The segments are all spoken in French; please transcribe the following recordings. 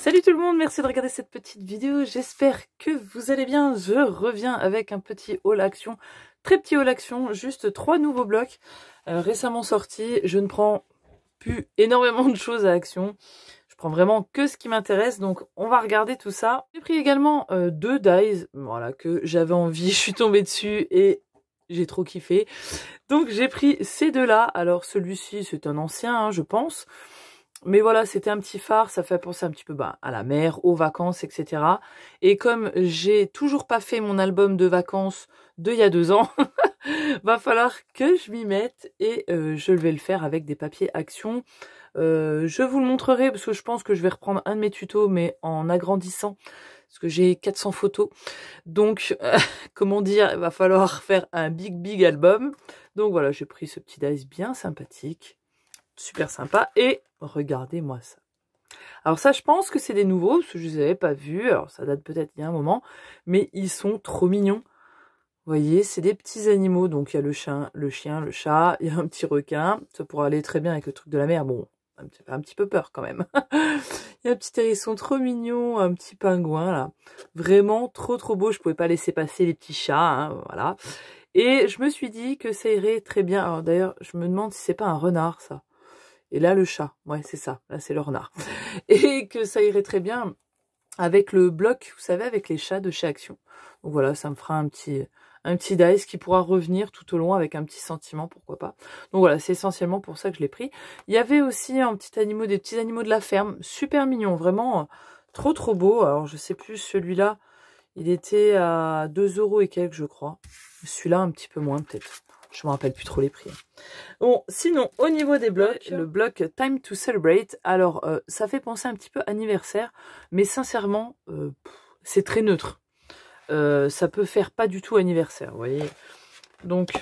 Salut tout le monde, merci de regarder cette petite vidéo, j'espère que vous allez bien. Je reviens avec un petit haul action, très petit haul action, juste 3 nouveaux blocs récemment sortis. Je ne prends plus énormément de choses à action, je prends vraiment que ce qui m'intéresse, donc on va regarder tout ça. J'ai pris également 2 dies, voilà, que j'avais envie, je suis tombée dessus et j'ai trop kiffé. Donc j'ai pris ces deux-là, alors celui-ci c'est un ancien hein, je pense. Mais voilà, c'était un petit phare, ça fait penser un petit peu à la mer, aux vacances, etc. Et comme j'ai toujours pas fait mon album de vacances d'il y a 2 ans, va falloir que je m'y mette et je vais le faire avec des papiers action. Je vous le montrerai parce que je pense que je vais reprendre un de mes tutos, mais en agrandissant, parce que j'ai 400 photos. Donc, comment dire, il va falloir faire un big album. Donc voilà, j'ai pris ce petit dice bien sympathique. Super sympa, et regardez-moi ça. Alors ça, je pense que c'est des nouveaux, parce que je les avais pas vus, alors ça date peut-être il y a un moment, mais ils sont trop mignons. Vous voyez, c'est des petits animaux, donc il y a le chien, le chat, il y a un petit requin, ça pourrait aller très bien avec le truc de la mer, bon, un petit peu peur quand même. Il y a un petit hérisson trop mignon, un petit pingouin, là, vraiment trop beau, je pouvais pas laisser passer les petits chats, hein, voilà. Et je me suis dit que ça irait très bien, alors d'ailleurs, je me demande si c'est pas un renard, ça. Et là, le chat, ouais, c'est ça, là, c'est le renard. Et que ça irait très bien avec le bloc, vous savez, avec les chats de chez Action. Donc voilà, ça me fera un petit dice qui pourra revenir tout au long avec un petit sentiment, pourquoi pas. Donc voilà, c'est essentiellement pour ça que je l'ai pris. Il y avait aussi des petits animaux de la ferme, super mignons, vraiment trop beau. Alors, je sais plus, celui-là, il était à 2 € et quelques, je crois. Celui-là, un petit peu moins, peut-être. Je me rappelle plus trop les prix. Bon, sinon, au niveau des blocs, le bloc Time to Celebrate, alors, ça fait penser un petit peu anniversaire, mais sincèrement, c'est très neutre. Ça peut faire pas du tout anniversaire, vous voyez. Donc,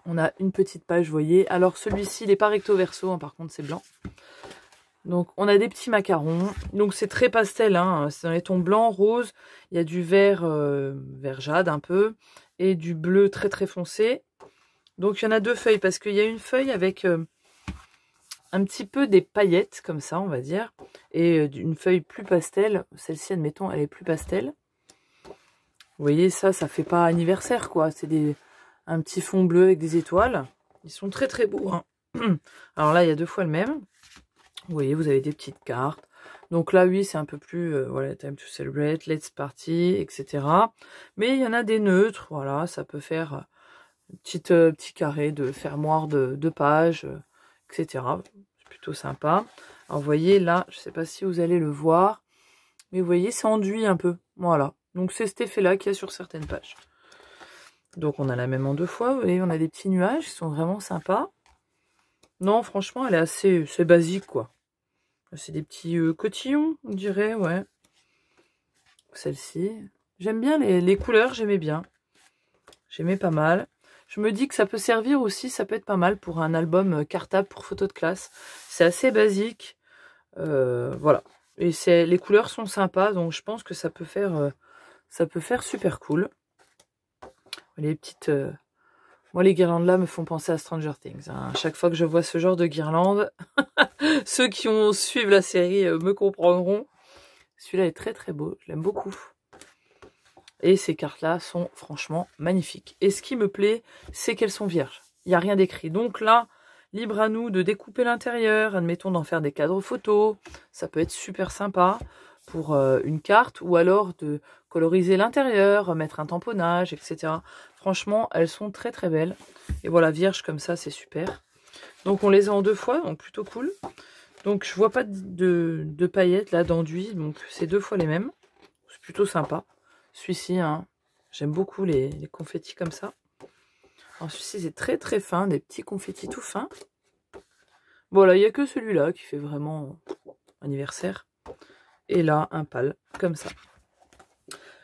on a une petite page, vous voyez. Alors, celui-ci, il n'est pas recto verso, hein, par contre, c'est blanc. Donc, on a des petits macarons. Donc, c'est très pastel, hein. C'est dans les tons blancs, roses. Il y a du vert, vert jade un peu. Et du bleu très foncé. Donc, il y en a 2 feuilles. Parce qu'il y a une feuille avec un petit peu des paillettes, comme ça, on va dire. Et une feuille plus pastel. Celle-ci, admettons, elle est plus pastel. Vous voyez, ça fait pas anniversaire, quoi. C'est un petit fond bleu avec des étoiles. Ils sont très beaux, hein. Alors là, il y a 2 fois le même. Vous voyez, vous avez des petites cartes. Donc là, oui, c'est un peu plus, voilà, Time to Celebrate, Let's Party, etc. Mais il y en a des neutres, voilà, ça peut faire petit carré de fermoir de pages, etc. C'est plutôt sympa. Alors, vous voyez, là, je sais pas si vous allez le voir, mais vous voyez, c'est enduit un peu, voilà. Donc, c'est cet effet-là qu'il y a sur certaines pages. Donc, on a la même en 2 fois, vous voyez, on a des petits nuages qui sont vraiment sympas. Non, franchement, elle est c'est basique, quoi. C'est des petits cotillons, on dirait, ouais. Celle-ci. J'aime bien les couleurs, j'aimais bien. J'aimais pas mal. Je me dis que ça peut servir aussi, ça peut être pas mal pour un album cartable pour photo de classe. C'est assez basique. Voilà. Et les couleurs sont sympas, donc je pense que ça peut faire super cool. Les petites... Moi, les guirlandes là me font penser à Stranger Things. Hein. À chaque fois que je vois ce genre de guirlande, ceux qui suivent la série me comprendront. Celui-là est très beau, je l'aime beaucoup. Et ces cartes-là sont franchement magnifiques. Et ce qui me plaît, c'est qu'elles sont vierges. Il n'y a rien d'écrit. Donc là, libre à nous de découper l'intérieur, admettons d'en faire des cadres photos. Ça peut être super sympa pour une carte, ou alors de coloriser l'intérieur, mettre un tamponnage, etc. Franchement, elles sont très belles. Et voilà, vierge comme ça, c'est super. Donc on les a en 2 fois, donc plutôt cool. Donc je vois pas de paillettes là, d'enduit, donc c'est 2 fois les mêmes. C'est plutôt sympa. Celui-ci, hein, j'aime beaucoup les confettis comme ça. Alors celui-ci c'est très fin, des petits confettis tout fins. Voilà, il n'y a que celui-là qui fait vraiment anniversaire. Et là, un pâle, comme ça.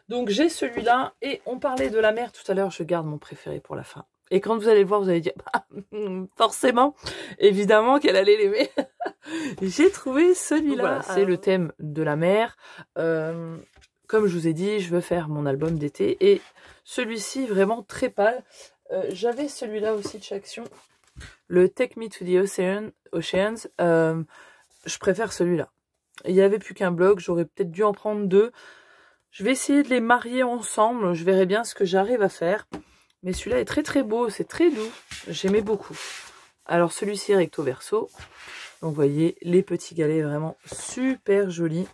Donc j'ai celui-là, et on parlait de la mer tout à l'heure, je garde mon préféré pour la fin. Et quand vous allez le voir, vous allez dire, forcément, évidemment qu'elle allait l'aimer. J'ai trouvé celui-là. Voilà, c'est le thème de la mer. Comme je vous ai dit, je veux faire mon album d'été. Et celui-ci, vraiment très pâle. J'avais celui-là aussi de chez Action. Le Take Me to the Oceans. Je préfère celui-là. Il n'y avait plus qu'un bloc, j'aurais peut-être dû en prendre 2. Je vais essayer de les marier ensemble, je verrai bien ce que j'arrive à faire. Mais celui-là est très très beau, c'est très doux, j'aimais beaucoup. Alors celui-ci recto verso, donc vous voyez les petits galets vraiment super jolis.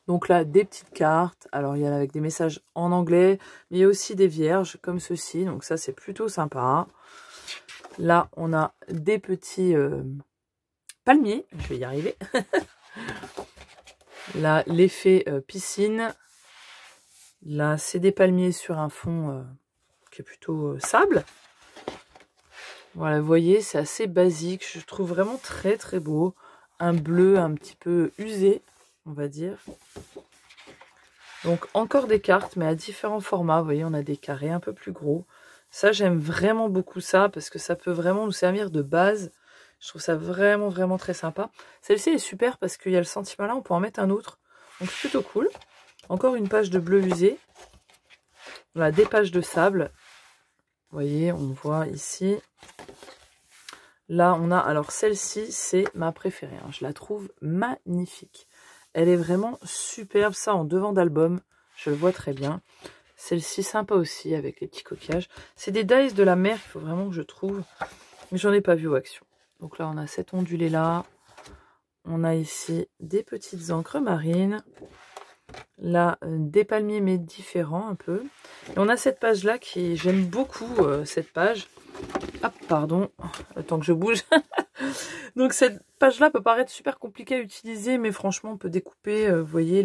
Donc là, des petites cartes, alors il y en a avec des messages en anglais, mais il y a aussi des vierges comme ceci, donc ça c'est plutôt sympa. Là, on a des petits palmiers, je vais y arriver. Là, l'effet piscine. Là, c'est des palmiers sur un fond qui est plutôt sable. Voilà, vous voyez, c'est assez basique. Je trouve vraiment très très beau. Un bleu un petit peu usé, on va dire. Donc, encore des cartes, mais à différents formats. Vous voyez, on a des carrés un peu plus gros. Ça, j'aime vraiment beaucoup ça, parce que ça peut vraiment nous servir de base. Je trouve ça vraiment, vraiment très sympa. Celle-ci est super, parce qu'il y a le sentiment là, on peut en mettre un autre. Donc, c'est plutôt cool. Encore une page de bleu usé. Voilà, des pages de sable. Vous voyez, on voit ici. Là, on a... Alors, celle-ci, c'est ma préférée. Hein. Je la trouve magnifique. Elle est vraiment superbe. Ça, en devant d'album. Je le vois très bien. Celle-ci, sympa aussi, avec les petits coquillages. C'est des dies de la mer, il faut vraiment que je trouve. Mais j'en ai pas vu au action. Donc là, on a cet ondulé-là. On a ici des petites encres marines. Là, des palmiers, mais différents un peu. Et on a cette page-là qui... J'aime beaucoup cette page. Hop, pardon. Le temps que je bouge. Donc cette page-là peut paraître super compliquée à utiliser, mais franchement, on peut découper, vous voyez,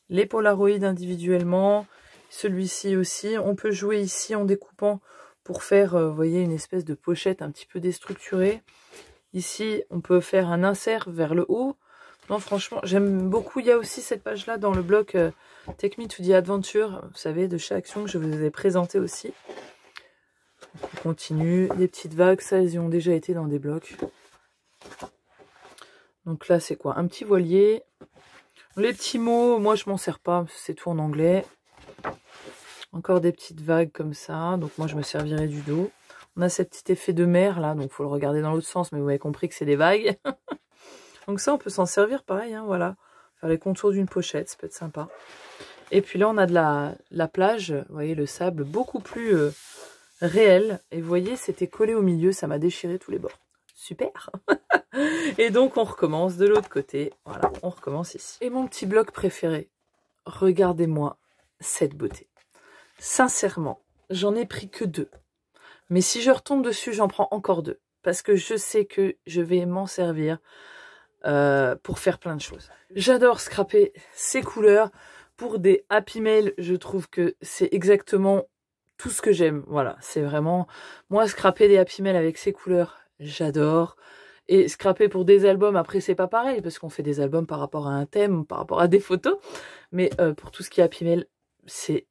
les Polaroids individuellement. Celui-ci aussi. On peut jouer ici en découpant pour faire, vous voyez, une espèce de pochette un petit peu déstructurée. Ici, on peut faire un insert vers le haut. Non, franchement, j'aime beaucoup. Il y a aussi cette page-là dans le bloc Take Me to the Adventure, vous savez, de chez Action, que je vous ai présenté aussi. Donc, on continue. Des petites vagues, ça, elles y ont déjà été dans des blocs. Donc là, c'est quoi? Un petit voilier. Les petits mots, moi, je m'en sers pas, c'est tout en anglais. Encore des petites vagues comme ça. Donc moi, je me servirai du dos. On a ce petit effet de mer, là, donc il faut le regarder dans l'autre sens, mais vous avez compris que c'est des vagues. Donc ça, on peut s'en servir pareil, hein, voilà. Faire les contours d'une pochette, ça peut être sympa. Et puis là, on a de la plage, vous voyez, le sable beaucoup plus réel. Et vous voyez, c'était collé au milieu, ça m'a déchiré tous les bords. Super. Et donc, on recommence de l'autre côté. Voilà, on recommence ici. Et mon petit bloc préféré, regardez-moi cette beauté. Sincèrement, j'en ai pris que 2. Mais si je retombe dessus, j'en prends encore 2. Parce que je sais que je vais m'en servir pour faire plein de choses. J'adore scraper ces couleurs. Pour des Happy Mail, je trouve que c'est exactement tout ce que j'aime. Voilà, c'est vraiment... Moi, scraper des Happy Mail avec ces couleurs, j'adore. Et scraper pour des albums, après, c'est pas pareil, parce qu'on fait des albums par rapport à un thème, par rapport à des photos. Mais pour tout ce qui est Happy Mail, c'est...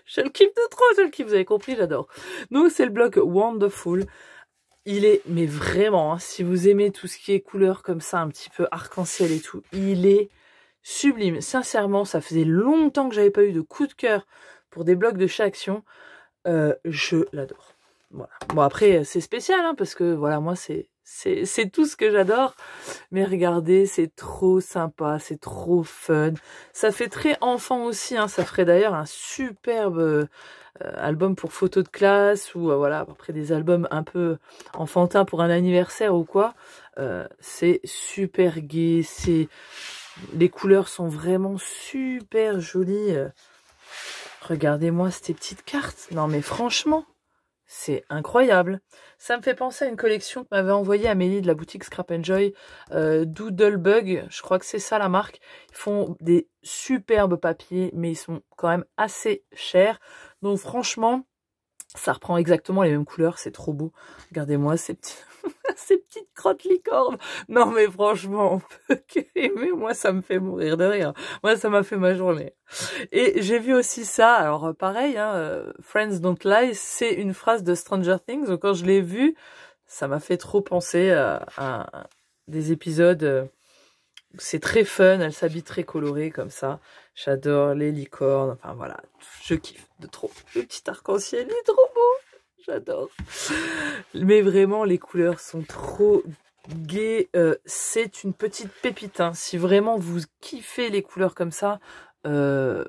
Je le kiffe de trop, je le kiffe, vous avez compris, j'adore. Donc, c'est le bloc Wonderful. Il est, mais vraiment, hein, si vous aimez tout ce qui est couleur comme ça, un petit peu arc-en-ciel et tout, il est sublime. Sincèrement, ça faisait longtemps que j'avais pas eu de coup de cœur pour des blocs de chez Action. Je l'adore. Voilà. Bon, après, c'est spécial, hein, parce que, voilà, moi, c'est tout ce que j'adore. Mais regardez, c'est trop sympa, c'est trop fun. Ça fait très enfant aussi, hein. Ça ferait d'ailleurs un superbe... album pour photos de classe ou voilà, après des albums un peu enfantins pour un anniversaire ou quoi. C'est super gai, les couleurs sont vraiment super jolies. Regardez-moi ces petites cartes. Non mais franchement, c'est incroyable. Ça me fait penser à une collection que m'avait envoyée Amélie de la boutique Scrap Enjoy, Doodlebug, je crois que c'est ça la marque. Ils font des superbes papiers, mais ils sont quand même assez chers. Donc franchement, ça reprend exactement les mêmes couleurs, c'est trop beau. Regardez-moi ces ces petites crottes licornes. Non mais franchement, on peut qu'aimer, moi ça me fait mourir de rire. Moi ça m'a fait ma journée. Et j'ai vu aussi ça, alors pareil, hein, Friends Don't Lie, c'est une phrase de Stranger Things, donc quand je l'ai vu, ça m'a fait trop penser à des épisodes... C'est très fun, elle s'habille très colorée comme ça. J'adore les licornes, enfin voilà, je kiffe de trop. Le petit arc-en-ciel, il est trop beau, j'adore. Mais vraiment, les couleurs sont trop gai. C'est une petite pépite. Hein. Si vraiment vous kiffez les couleurs comme ça,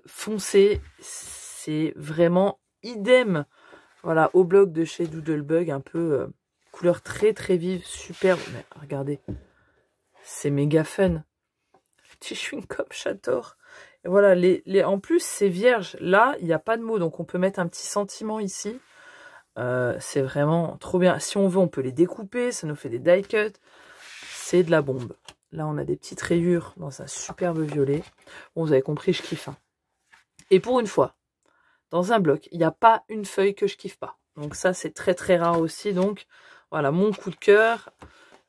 foncez. C'est vraiment idem. Voilà, au bloc de chez Doodlebug, un peu couleur très très vive, superbe. Mais regardez, c'est méga fun. Petit chewing-gum, j'adore. Et voilà, en plus, c'est vierge. Là, il n'y a pas de mots, donc on peut mettre un petit sentiment ici. C'est vraiment trop bien. Si on veut, on peut les découper. Ça nous fait des die cuts. C'est de la bombe. Là, on a des petites rayures dans un superbe violet. Bon, vous avez compris, je kiffe. Hein. Et pour une fois, dans un bloc, il n'y a pas une feuille que je kiffe pas. Donc ça, c'est très très rare aussi. Donc voilà, mon coup de cœur,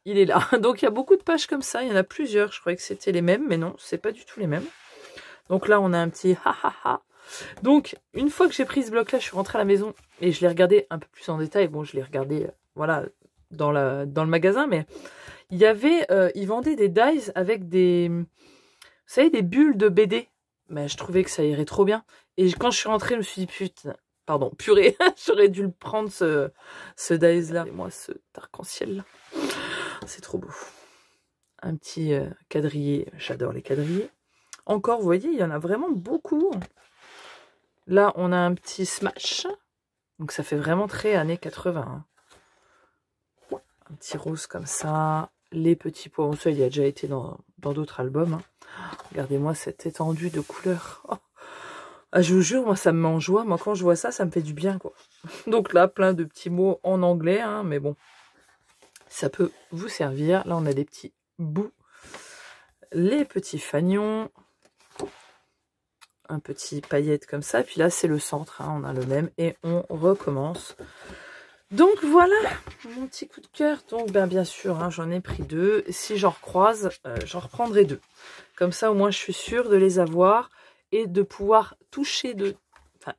il est là. Donc il y a beaucoup de pages comme ça. Il y en a plusieurs. Je croyais que c'était les mêmes, mais non, c'est pas du tout les mêmes. Donc là, on a un petit ha ha ha. Donc, une fois que j'ai pris ce bloc-là, je suis rentrée à la maison et je l'ai regardé un peu plus en détail. Bon, je l'ai regardé, voilà, dans le magasin, mais il y avait, ils vendaient des dies avec des, vous savez, des bulles de BD. Mais je trouvais que ça irait trop bien. Et quand je suis rentrée, je me suis dit, putain, pardon, purée, j'aurais dû le prendre, ce dies-là. Et moi, ce arc-en-ciel-là, c'est trop beau. Un petit quadrillé, j'adore les quadrillés. Encore, vous voyez, il y en a vraiment beaucoup. Là, on a un petit smash. Donc, ça fait vraiment très années 80. Hein. Un petit rose comme ça. Les petits pois. Ça, il a déjà été dans d'autres albums. Hein. Regardez-moi cette étendue de couleurs. Oh. Ah, je vous jure, moi, ça me met en joie. Moi, quand je vois ça, ça me fait du bien, quoi. Donc là, plein de petits mots en anglais. Hein, mais bon, ça peut vous servir. Là, on a des petits bouts. Les petits fanions. Un petit paillette comme ça, puis là c'est le centre, hein, on a le même et on recommence. Donc voilà mon petit coup de cœur. Donc bien sûr, hein, j'en ai pris 2. Si j'en recroise, j'en reprendrai 2. Comme ça au moins je suis sûre de les avoir et de pouvoir toucher,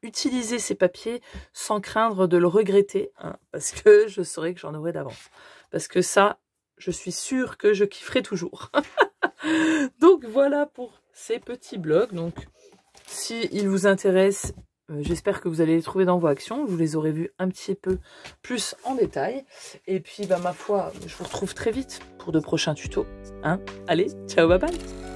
utiliser ces papiers sans craindre de le regretter, hein, parce que je saurais que j'en aurai d'avance. Parce que ça, je suis sûre que je kifferai toujours. Donc voilà pour ces petits blocs. Donc si ils vous intéressent, j'espère que vous allez les trouver dans vos actions. Vous les aurez vus un petit peu plus en détail. Et puis, ma foi, je vous retrouve très vite pour de prochains tutos. Hein, allez, ciao, bye bye.